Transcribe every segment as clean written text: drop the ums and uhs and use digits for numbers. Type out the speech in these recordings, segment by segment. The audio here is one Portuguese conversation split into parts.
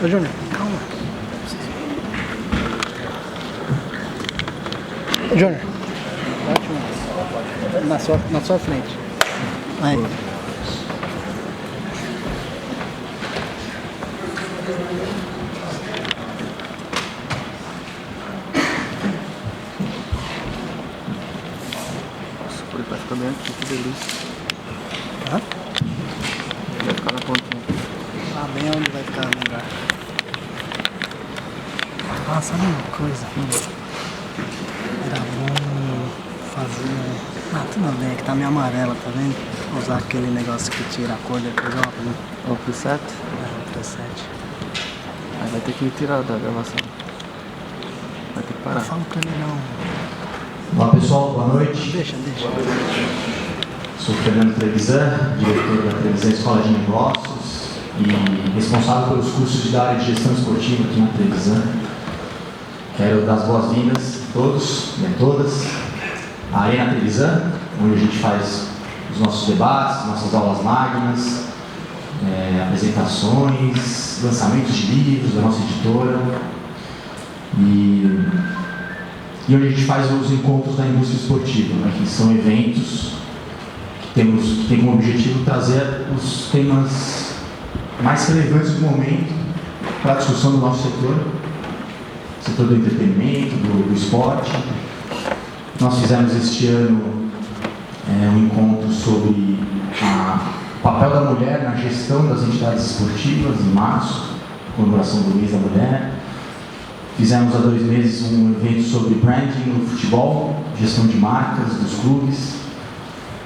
Ô, Júnior, calma. Júnior, ótimo. Na sua frente. Aí. Nossa, ele vai ficar bem aqui, que delícia. Hã? Vai ficar na pontinha. Ah, bem onde vai ficar melhor. Ah, sabe uma coisa? Era bom fazer... Ah, tudo bem, que tá meio amarela, tá vendo? Usar aquele negócio que tira a cor depois, ó. Né? O preset? É, o preset. Aí vai ter que me tirar da gravação. Vai ter que parar. Fala pra ele não. Olá pessoal, boa noite. Deixa. Sou Fernando Trevisan, diretor da Trevisan Escola de Negócios e responsável pelos cursos da área de gestão esportiva aqui na Trevisan. Quero dar as boas-vindas a todos e a todas à Arena Trevisan, onde a gente faz os nossos debates, nossas aulas magnas, apresentações, lançamentos de livros da nossa editora e onde a gente faz os encontros da indústria esportiva, né, que são eventos que tem como objetivo trazer os temas mais relevantes do momento para a discussão do nosso setor do entretenimento, do esporte. Nós fizemos este ano um encontro sobre o papel da mulher na gestão das entidades esportivas, em março, comemoração do mês da mulher. Fizemos há 2 meses um evento sobre branding no futebol, gestão de marcas dos clubes,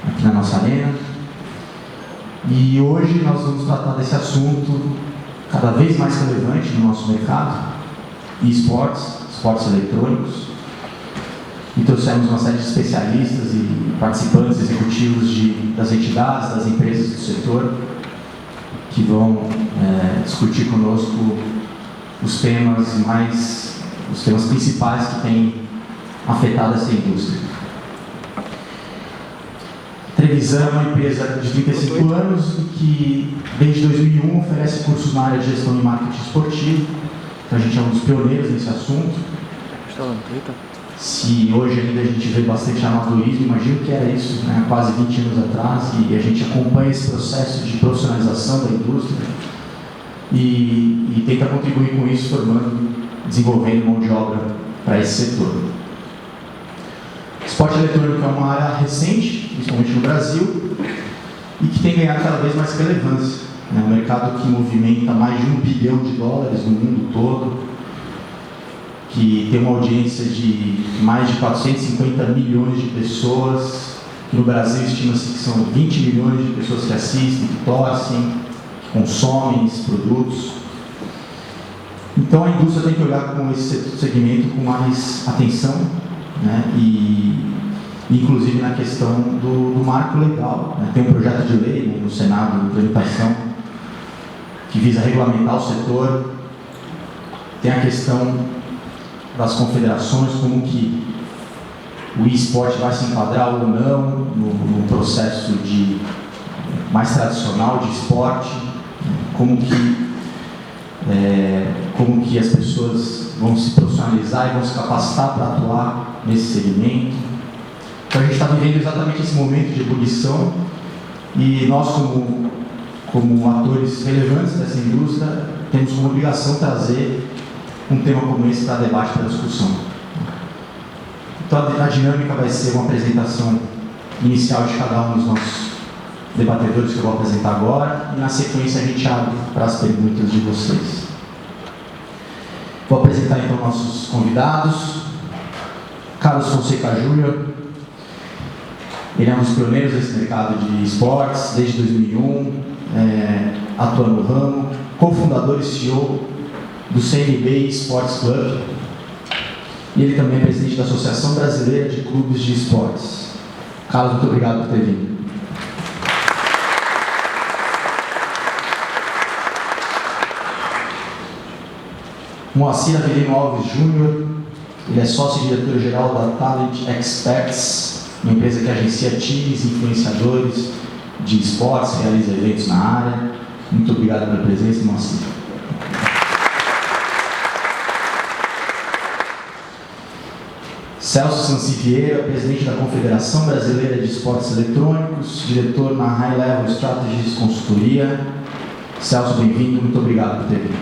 aqui na nossa arena. E hoje nós vamos tratar desse assunto cada vez mais relevante no nosso mercado, esportes eletrônicos. E trouxemos uma série de especialistas e participantes executivos das entidades, das empresas do setor, que vão discutir conosco os temas principais que têm afetado essa indústria. Trevisan é uma empresa de 35 anos que, desde 2001, oferece cursos na área de gestão de marketing esportivo. Então, a gente é um dos pioneiros nesse assunto. Se hoje ainda a gente vê bastante amadorismo, imagino que era isso, né, quase 20 anos atrás, e a gente acompanha esse processo de profissionalização da indústria e tenta contribuir com isso, desenvolvendo mão de obra para esse setor. Esporte eletrônico é uma área recente, principalmente no Brasil, e que tem ganhado cada vez mais relevância. É um mercado que movimenta mais de $1 bilhão no mundo todo, que tem uma audiência de mais de 450 milhões de pessoas, que no Brasil estima-se que são 20 milhões de pessoas que assistem, que torcem, que consomem esses produtos. Então a indústria tem que olhar com esse segmento com mais atenção, né, e inclusive na questão do marco legal. Né, tem um projeto de lei, né, no Senado, de tramitação, que visa regulamentar o setor. Tem a questão das confederações, como que o e-sport vai se enquadrar ou não no processo mais tradicional de esporte, como que as pessoas vão se profissionalizar e vão se capacitar para atuar nesse segmento. Então a gente está vivendo exatamente esse momento de ebulição e nós, como atores relevantes dessa indústria, temos como obrigação trazer um tema como esse para debate, para discussão. Então a dinâmica vai ser uma apresentação inicial de cada um dos nossos debatedores que eu vou apresentar agora, e na sequência a gente abre para as perguntas de vocês. Vou apresentar então nossos convidados. Carlos Fonseca Júnior, ele é um dos pioneiros desse mercado de esportes, desde 2001, atua no ramo, cofundador e CEO do CNB Sports Club, e ele também é presidente da Associação Brasileira de Clubes de Esportes. Carlos, muito obrigado por ter vindo. Moacir Avelino Alves Júnior, ele é sócio e diretor-geral da Talent Experts, uma empresa que agencia times e influenciadores de esportes, realiza eventos na área. Muito obrigado pela presença, Moacir. Celso Sansivieira, presidente da Confederação Brasileira de Esportes Eletrônicos, diretor na High Level Strategies Consultoria. Celso, bem-vindo, muito obrigado por ter vindo.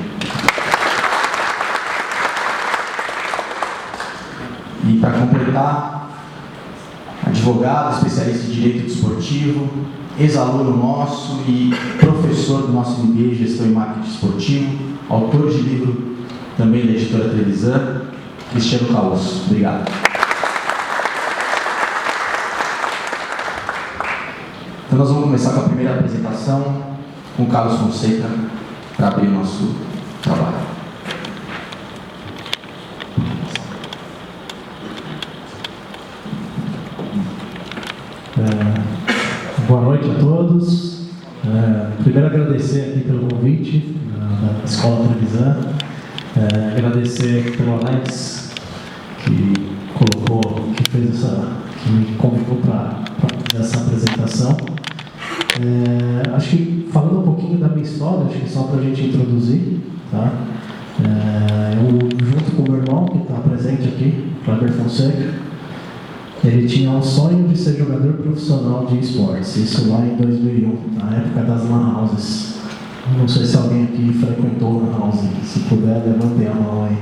E para completar, advogado, especialista em direito desportivo, ex-aluno nosso e professor do nosso MBA em Gestão e Marketing Esportivo, autor de livro também da editora Trevisan, Cristiano Caosso. Obrigado. Então nós vamos começar com a primeira apresentação com o Carlos Fonseca para abrir o nosso trabalho. Boa noite a todos. Primeiro agradecer aqui pelo convite da Escola Trevisan. Agradecer pelo Alex que me convidou para fazer essa apresentação. Acho que falando um pouquinho da minha história, acho que só para a gente introduzir, tá? Eu, junto com o meu irmão, que está presente aqui, Kleber Fonseca, ele tinha um sonho de ser jogador profissional de esportes, isso lá em 2001, na época das Lan Houses. Não sei se alguém aqui frequentou Lan House, se puder, levantei a mão aí.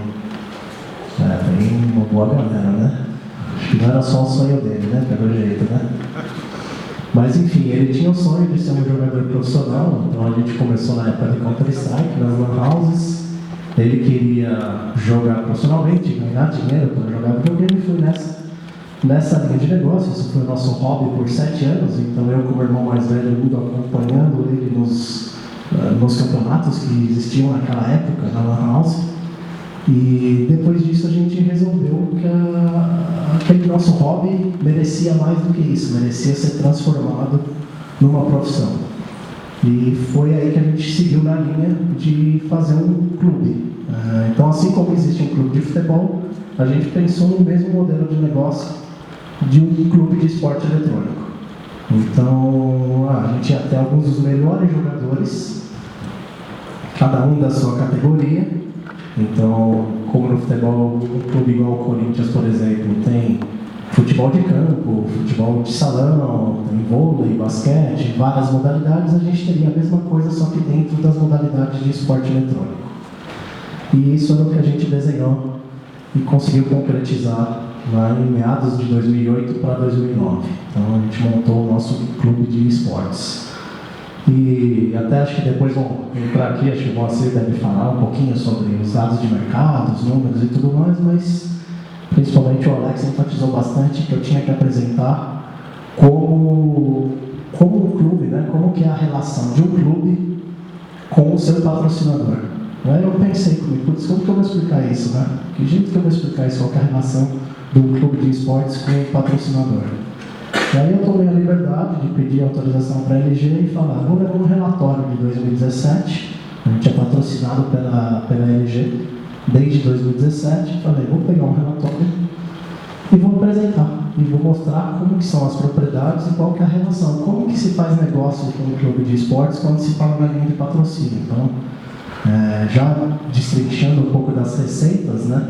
Tem uma boa galera, né? Acho que não era só o sonho dele, né? Pelo jeito, né? Mas enfim, ele tinha o sonho de ser um jogador profissional, então a gente começou na época de Counter-Strike, nas Lan Houses. Ele queria jogar profissionalmente, ganhar dinheiro para jogar videogame e fui nessa linha de negócio. Isso foi o nosso hobby por 7 anos, então eu, como irmão mais velho, indo acompanhando ele nos campeonatos que existiam naquela época, na Lan House. E depois disso a gente resolveu que aquele nosso hobby merecia mais do que isso, merecia ser transformado numa profissão. E foi aí que a gente seguiu na linha de fazer um clube. Então, assim como existe um clube de futebol, a gente pensou no mesmo modelo de negócio de um clube de esporte eletrônico. Então, a gente tinha até alguns dos melhores jogadores, cada um da sua categoria. Então, como no futebol, um clube igual o Corinthians, por exemplo, tem futebol de campo, futebol de salão, tem vôlei, basquete, várias modalidades, a gente teria a mesma coisa, só que dentro das modalidades de esporte eletrônico. E isso é o que a gente desenhou e conseguiu concretizar lá em meados de 2008 para 2009. Então a gente montou o nosso clube de esportes. E até acho que depois vão entrar aqui, acho que o Moacir deve falar um pouquinho sobre os dados de mercado, os números e tudo mais, mas principalmente o Alex enfatizou bastante que eu tinha que apresentar como um clube, né? Como que é a relação de um clube com o seu patrocinador. Aí eu pensei comigo, putz, como que eu vou explicar isso, né? Que jeito que eu vou explicar isso, qual que é a relação do clube de esportes com o patrocinador? E aí eu tomei a liberdade de pedir autorização para a LG e falar, vou levar um relatório de 2017, a gente é patrocinado pela LG desde 2017, falei, vou pegar um relatório e vou apresentar, e vou mostrar como que são as propriedades e qual que é a relação, como que se faz negócio com o clube de esportes quando se fala na linha de patrocínio. Então, já destrinchando um pouco das receitas, né?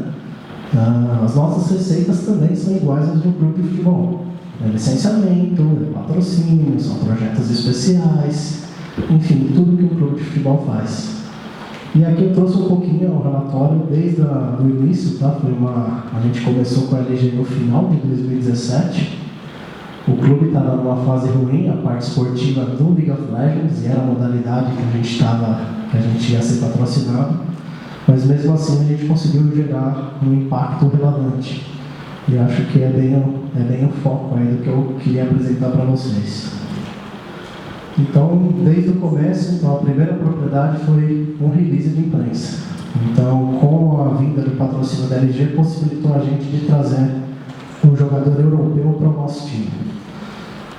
As nossas receitas também são iguais às de um clube de futebol. É licenciamento, é patrocínio, são projetos especiais, enfim, tudo que um clube de futebol faz. E aqui eu trouxe um pouquinho o relatório desde o início, tá? A gente começou com a LG no final de 2017. O clube estava numa fase ruim, a parte esportiva do League of Legends, e era a modalidade que a gente ia ser patrocinado. Mas mesmo assim a gente conseguiu gerar um impacto relevante. E acho que é bem o foco aí do que eu queria apresentar para vocês. Então, desde o começo, a primeira propriedade foi um release de imprensa. Então, com a vinda do patrocínio da LG, possibilitou a gente de trazer um jogador europeu para o nosso time.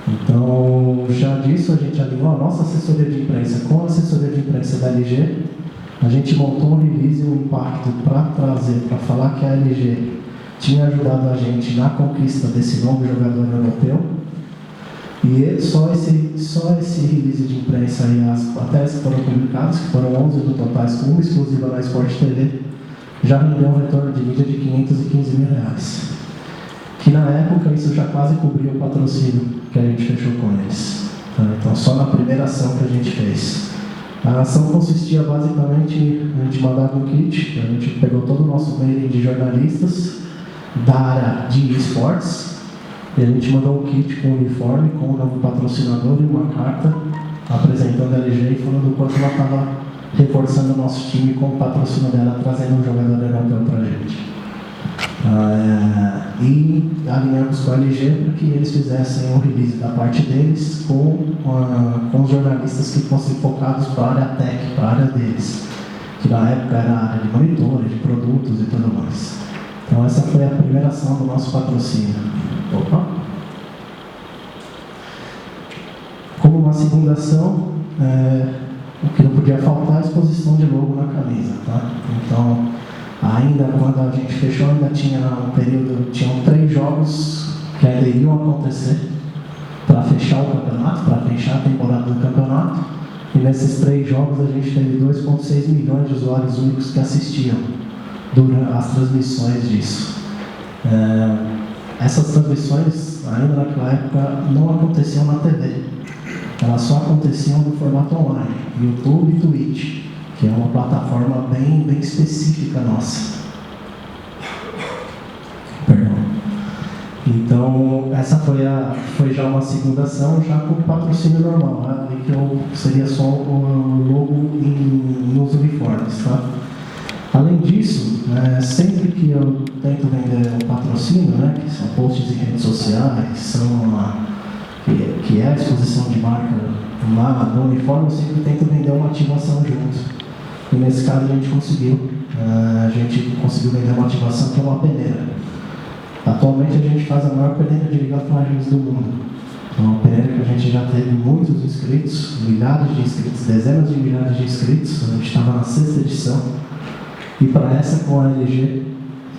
Então, já disso, a gente alinhou a nossa assessoria de imprensa com a assessoria de imprensa da LG. A gente montou um release e um impacto para falar que a LG tinha ajudado a gente na conquista desse novo jogador europeu. E só esse release de imprensa e as matérias que foram publicadas, que foram 11 no totais, com uma exclusiva na Sport TV, já rendeu um retorno de mídia de R$515 mil. que na época isso já quase cobria o patrocínio que a gente fechou com eles. Tá? Então, só na primeira ação que a gente fez. A ação consistia basicamente, a gente mandava um kit, a gente pegou todo o nosso mailing de jornalistas da área de esportes, e a gente mandou um kit com uniforme, com o novo patrocinador e uma carta apresentando a LG e falando o quanto ela estava reforçando o nosso time com o patrocínio dela, trazendo um jogador europeu para a gente. E alinhamos com a LG para que eles fizessem o release da parte deles com os jornalistas que fossem focados para a área tech, para a área deles, que na época era a área de monitores, de produtos e tudo mais. Então essa foi a primeira ação do nosso patrocínio. Opa. Como uma segunda ação, o que não podia faltar é a exposição de logo na camisa. Tá? Então, ainda quando a gente fechou, ainda tinha um período, tinham 3 jogos que ainda iriam acontecer para fechar o campeonato, para fechar a temporada do campeonato. E nesses 3 jogos a gente teve 2,6 milhões de usuários únicos que assistiam durante as transmissões disso. Essas transmissões, ainda naquela época, não aconteciam na TV. Elas só aconteciam no formato online, YouTube e Twitch, que é uma plataforma bem específica nossa. Perdão. Então, essa foi já uma segunda ação, já com patrocínio normal, né? Que seria só o logo nos uniformes. Tá? Além disso, sempre que eu tento vender um patrocínio, né, que são posts em redes sociais, que é a exposição de marca no uniforme, eu sempre tento vender uma ativação junto. E nesse caso a gente conseguiu vender uma ativação que é uma peneira. Atualmente a gente faz a maior peneira de League of Legends do mundo. É uma peneira que a gente já teve muitos inscritos, milhares de inscritos, dezenas de milhares de inscritos. A gente estava na 6ª edição. E para essa, com a LG,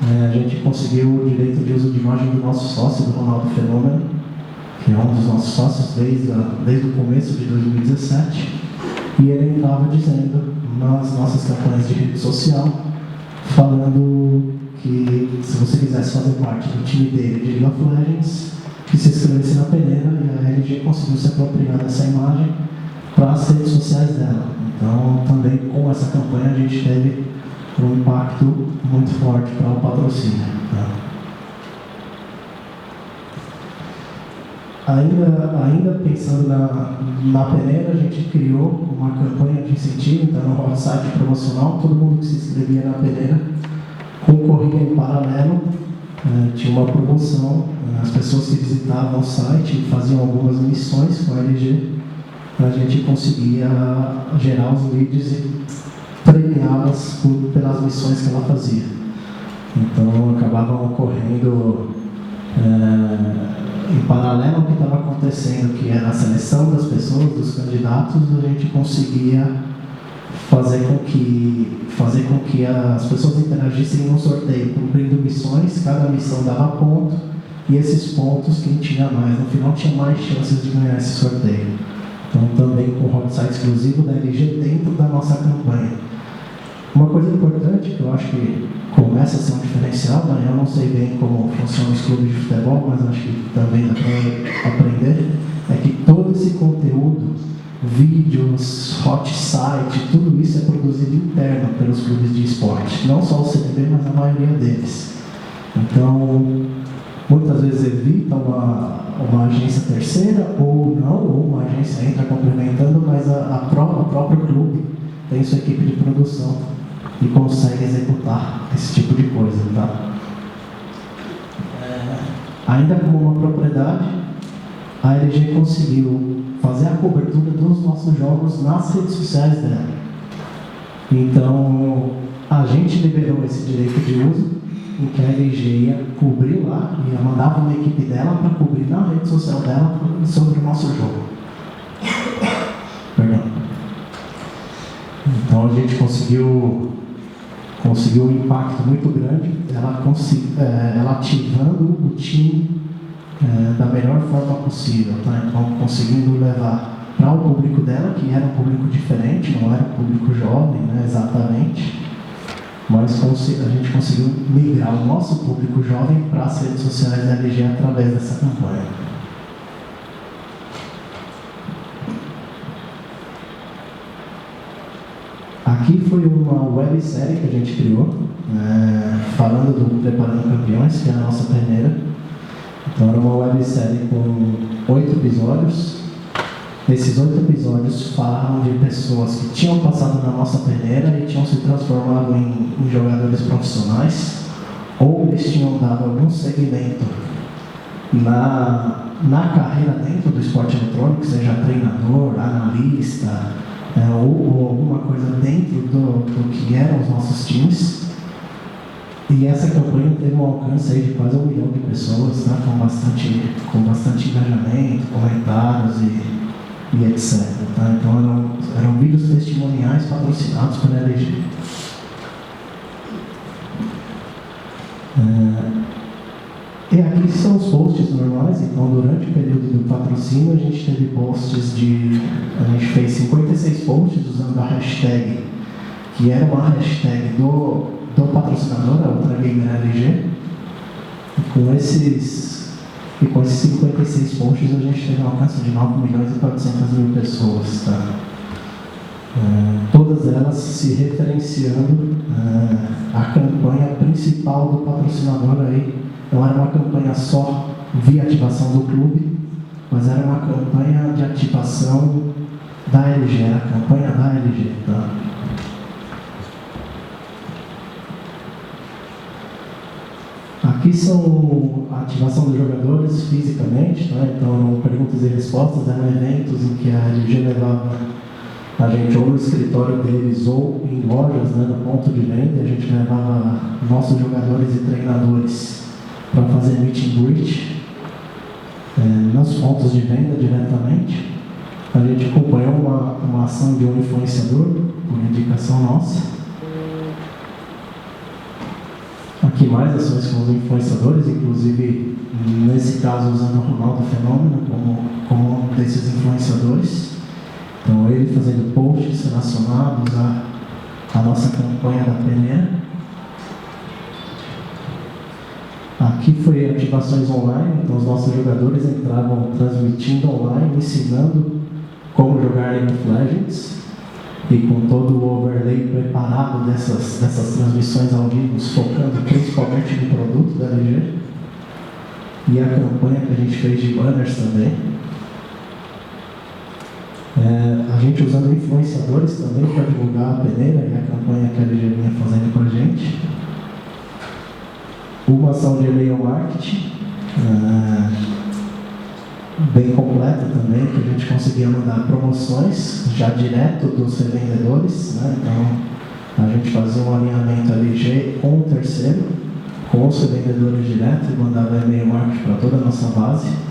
a gente conseguiu o direito de uso de imagem do nosso sócio, do Ronaldo Fenômeno, que é um dos nossos sócios desde o começo de 2017. E ele estava dizendo nas nossas campanhas de rede social, falando que se você quisesse fazer parte do time dele de League of Legends, que se inscrevesse na peneira, e a LG conseguiu se apropriar dessa imagem para as redes sociais dela. Então, também com essa campanha a gente teve um impacto muito forte para o patrocínio. Tá? Ainda pensando na peneira, a gente criou uma campanha de incentivo, então no hot site promocional, todo mundo que se inscrevia na peneira concorria em paralelo, tinha uma promoção, as pessoas que visitavam o site faziam algumas missões com a LG, a gente conseguia gerar os leads e premiá-las pelas missões que ela fazia. Então acabavam ocorrendo em paralelo ao que estava acontecendo, que era a seleção das pessoas, dos candidatos, a gente conseguia fazer com que as pessoas interagissem no sorteio, cumprindo missões, cada missão dava ponto, e esses pontos, quem tinha mais, no final tinha mais chances de ganhar esse sorteio. Então também com o hot site exclusivo da LG dentro da nossa campanha. Uma coisa importante que eu acho que começa a ser um diferencial, né? Eu não sei bem como funcionam os clubes de futebol, mas acho que também dá para aprender, é que todo esse conteúdo, vídeos, hot site, tudo isso é produzido interno pelos clubes de esporte. Não só o CTB, mas a maioria deles. Então, muitas vezes evita uma agência terceira, ou não, ou uma agência entra complementando, mas o próprio clube tem sua equipe de produção e consegue executar esse tipo de coisa, tá? Ainda como uma propriedade, a LG conseguiu fazer a cobertura dos nossos jogos nas redes sociais dela. Então, a gente liberou esse direito de uso, em que a LG ia cobrir lá, ia mandar uma equipe dela para cobrir na rede social dela sobre o nosso jogo. Perdão. Então, a gente conseguiu um impacto muito grande, ela ativando o time da melhor forma possível, tá? Então, conseguindo levar para o público dela, que era um público diferente, não era um público jovem, né, exatamente, mas a gente conseguiu migrar o nosso público jovem para as redes sociais da LG através dessa campanha. Aqui foi uma websérie que a gente criou, falando do Preparando Campeões, que é a nossa peneira. Então era uma websérie com 8 episódios. Esses 8 episódios falam de pessoas que tinham passado na nossa peneira e tinham se transformado em jogadores profissionais, ou eles tinham dado algum segmento na carreira dentro do esporte eletrônico, seja treinador, analista, ou alguma coisa dentro do que eram os nossos times. E essa campanha teve um alcance aí de quase 1 milhão de pessoas, tá? com bastante engajamento, comentários e etc. Tá? Então eram vídeos testimoniais patrocinados pela LG. E aqui são os posts normais. Então, durante o período do patrocínio, a gente teve posts a gente fez 56 posts usando a hashtag, que era uma hashtag do patrocinador, a Ultra Gamer LG. E com esses 56 posts, a gente teve um alcance de 9.400.000 pessoas. Tá? Todas elas se referenciando à campanha principal do patrocinador aí. Não era uma campanha só via ativação do clube, mas era uma campanha de ativação da LG, era a campanha da LG. Tá? Aqui são a ativação dos jogadores fisicamente, tá? Então eram perguntas e respostas, eram eventos em que a LG levava a gente ou no escritório deles ou em lojas, né, no ponto de venda, e a gente levava nossos jogadores e treinadores para fazer meet and greet nos pontos de venda diretamente. A gente acompanhou uma ação de um influenciador, por indicação nossa. Aqui mais ações com os influenciadores, inclusive nesse caso usando o Ronaldo Fenômeno como um desses influenciadores. Então ele fazendo posts relacionados à nossa campanha da peneira. Aqui foi ativações online, então os nossos jogadores entravam transmitindo online, ensinando como jogar League of Legends, e com todo o overlay preparado dessas transmissões ao vivo, focando principalmente no produto da LG, e a campanha que a gente fez de banners também. A gente usando influenciadores também para divulgar a peneira e a campanha que a LG vinha fazendo com a gente. Uma ação de e-mail marketing, bem completa também, que a gente conseguia mandar promoções já direto dos revendedores, né? Então a gente fazia um alinhamento LG com o terceiro, com os revendedores direto, e mandava e-mail marketing para toda a nossa base.